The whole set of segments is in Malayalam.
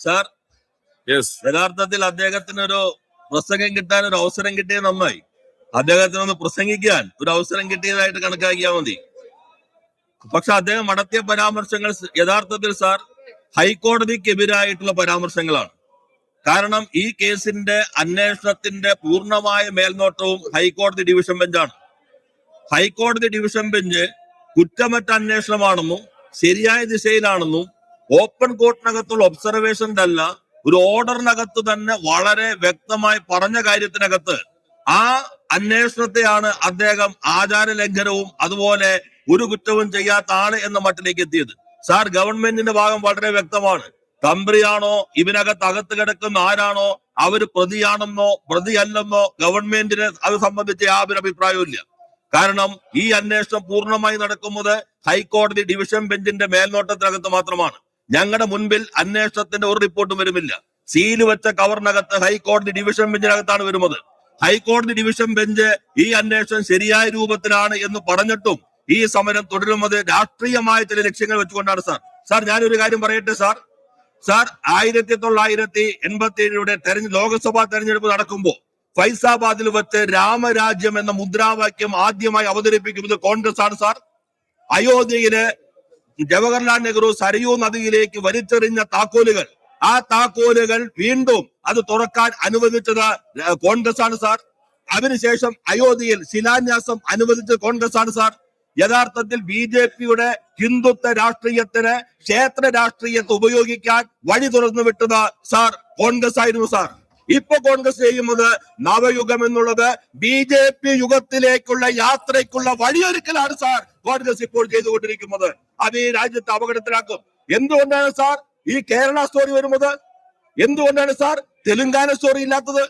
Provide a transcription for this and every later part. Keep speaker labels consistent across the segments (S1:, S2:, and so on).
S1: സാർ,
S2: യെസ്,
S1: യഥാർത്ഥത്തിൽ അദ്ദേഹത്തിന് ഒരു പ്രസംഗം കിട്ടാൻ ഒരു അവസരം കിട്ടിയത് നന്നായി. അദ്ദേഹത്തിനൊന്ന് പ്രസംഗിക്കാൻ ഒരു അവസരം കിട്ടിയതായിട്ട് കണക്കാക്കിയാൽ മതി. പക്ഷെ അദ്ദേഹം നടത്തിയ പരാമർശങ്ങൾ യഥാർത്ഥത്തിൽ സാർ ഹൈക്കോടതിക്കെതിരായിട്ടുള്ള പരാമർശങ്ങളാണ്. കാരണം ഈ കേസിന്റെ അന്വേഷണത്തിന്റെ പൂർണ്ണമായ മേൽനോട്ടവും ഹൈക്കോടതി ഡിവിഷൻ ബെഞ്ചാണ്. ഹൈക്കോടതി ഡിവിഷൻ ബെഞ്ച് കുറ്റമറ്റ അന്വേഷണമാണെന്നും ശരിയായ ദിശയിലാണെന്നും ഓപ്പൺ കോർട്ടിനകത്തുള്ള ഒബ്സർവേഷന്റെ അല്ല, ഒരു ഓർഡറിനകത്ത് തന്നെ വളരെ വ്യക്തമായി പറഞ്ഞ കാര്യത്തിനകത്ത് ആ അന്വേഷണത്തെയാണ് അദ്ദേഹം ആചാര ലംഘനവും അതുപോലെ ഒരു കുറ്റവും ചെയ്യാത്ത ആള് എന്ന മട്ടിലേക്ക് എത്തിയത്. സാർ, ഗവൺമെന്റിന്റെ ഭാഗം വളരെ വ്യക്തമാണ്. തന്ത്രിയാണോ അകത്ത് കിടക്കുന്ന ആരാണോ അവര് പ്രതിയാണെന്നോ പ്രതിയല്ലെന്നോ ഗവൺമെന്റിന് അത് സംബന്ധിച്ച് യാതൊരു അഭിപ്രായവും ഇല്ല. കാരണം ഈ അന്വേഷണം പൂർണ്ണമായി നടക്കുന്നത് ഹൈക്കോടതി ഡിവിഷൻ ബെഞ്ചിന്റെ മേൽനോട്ടത്തിനകത്ത് മാത്രമാണ്. ഞങ്ങളുടെ മുൻപിൽ അന്വേഷണത്തിന്റെ ഒരു റിപ്പോർട്ടും വരുമില്ല. സീല് വെച്ച കവറിനകത്ത് ഹൈക്കോടതി ഡിവിഷൻ ബെഞ്ചിനകത്താണ് വരുന്നത്. ഹൈക്കോടതി ഡിവിഷൻ ബെഞ്ച് ഈ അന്വേഷണം ശരിയായ രൂപത്തിലാണ് എന്ന് പറഞ്ഞിട്ടും ഈ സമരം തുടരുന്നത് രാഷ്ട്രീയമായ ചില ലക്ഷ്യങ്ങൾ വെച്ചുകൊണ്ടാണ്. സാർ, ഞാനൊരു കാര്യം പറയട്ടെ സാർ. 1987 ലോക്സഭാ തെരഞ്ഞെടുപ്പ് നടക്കുമ്പോൾ ഫൈസാബാദിൽ വെച്ച് രാമരാജ്യം എന്ന മുദ്രാവാക്യം ആദ്യമായി അവതരിപ്പിക്കുന്നത് കോൺഗ്രസ് ആണ് സാർ. അയോധ്യയില് ജവഹർലാൽ നെഹ്റു സരയൂ നദിയിലേക്ക് വലിച്ചെറിഞ്ഞ താക്കോലുകൾ, ആ താക്കോലുകൾ വീണ്ടും അത് തുറക്കാൻ അനുവദിച്ചത് കോൺഗ്രസ് ആണ് സാർ. അതിനുശേഷം അയോധ്യയിൽ ശിലാന്യാസം അനുവദിച്ചത് കോൺഗ്രസ് ആണ് സാർ. യഥാർത്ഥത്തിൽ BJPയുടെ ഹിന്ദുത്വ രാഷ്ട്രീയത്തിന് ക്ഷേത്ര രാഷ്ട്രീയത്തെ ഉപയോഗിക്കാൻ വഴി തുറന്നു വിട്ടത് സാർ കോൺഗ്രസ് ആയിരുന്നു സാർ. ഇപ്പൊ കോൺഗ്രസ് ചെയ്യുന്നത് നവയുഗം എന്നുള്ളത് BJP യുഗത്തിലേക്കുള്ള യാത്രയ്ക്കുള്ള വഴിയൊരുക്കലാണ് സാർ കോൺഗ്രസ് ഇപ്പോൾ ചെയ്തുകൊണ്ടിരിക്കുന്നത്. അത് ഈ രാജ്യത്തെ അപകടത്തിലാക്കും. എന്തുകൊണ്ടാണ് സാർ ഈ കേരള സ്റ്റോറി വരുന്നത്? എന്തുകൊണ്ടാണ് സാർ തെലുങ്കാന സ്റ്റോറി ഇല്ലാത്തത്?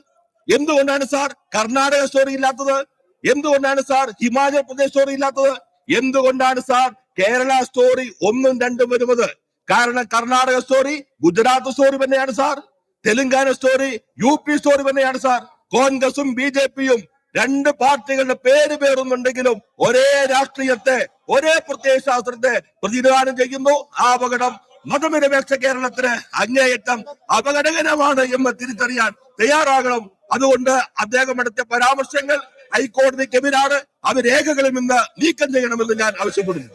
S1: എന്തുകൊണ്ടാണ് സാർ കർണാടക സ്റ്റോറി ഇല്ലാത്തത്? എന്തുകൊണ്ടാണ് സാർ ഹിമാചൽ പ്രദേശ് സ്റ്റോറി ഇല്ലാത്തത്? എന്തുകൊണ്ടാണ് സാർ കേരള സ്റ്റോറി 1ഉം 2ഉം വരുന്നത്? കാരണം കർണാടക സ്റ്റോറി ഗുജറാത്ത് സ്റ്റോറി തന്നെയാണ് sir. Telangana story UP story തന്നെയാണ് സാർ. കോൺഗ്രസും BJPയും രണ്ട് പാർട്ടികളുടെ പേരുന്നുണ്ടെങ്കിലും ഒരേ രാഷ്ട്രീയത്തെ, ഒരേ പ്രത്യയ ശാസ്ത്രത്തെ പ്രതിനിധാനം ചെയ്യുന്നു. ആ അപകടം മതനിരപേക്ഷ കേരളത്തിന് അങ്ങേയറ്റം അപകടകരമാണ് എന്ന് തിരിച്ചറിയാൻ തയ്യാറാകണം. അതുകൊണ്ട് അദ്ദേഹം നടത്തിയ പരാമർശങ്ങൾ ഹൈക്കോടതിക്കെതിരാണ്. അത് രേഖകളിൽ നിന്ന് നീക്കം ചെയ്യണമെന്ന് ഞാൻ ആവശ്യപ്പെടുന്നു.